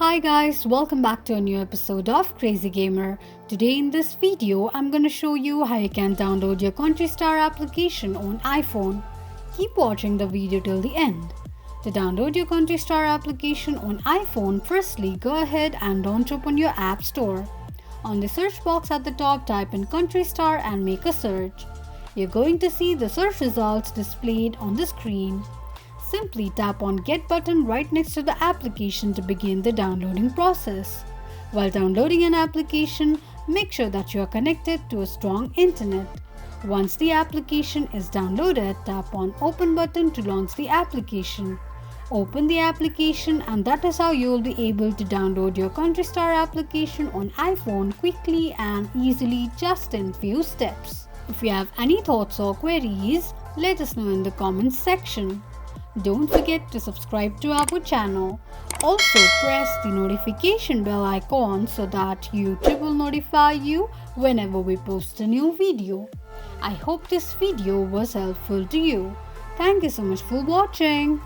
Hi guys, welcome back to a new episode of Crazy Gamer. Today in this video, I'm gonna show you how you can download your Country Star application on iPhone. Keep watching the video till the end. To download your Country Star application on iPhone, firstly go ahead and launch open your App Store. On the search box at the top, type in Country Star and make a search. You're going to see the search results displayed on the screen. Simply tap on Get button right next to the application to begin the downloading process. While downloading an application, make sure that you are connected to a strong internet. Once the application is downloaded, tap on Open button to launch the application. Open the application and that is how you will be able to download your Country Star application on iPhone quickly and easily just in few steps. If you have any thoughts or queries, let us know in the comments section. Don't forget to subscribe to our channel. Also press the notification bell icon so that YouTube will notify you whenever we post a new video. I hope this video was helpful to you. Thank you so much for watching.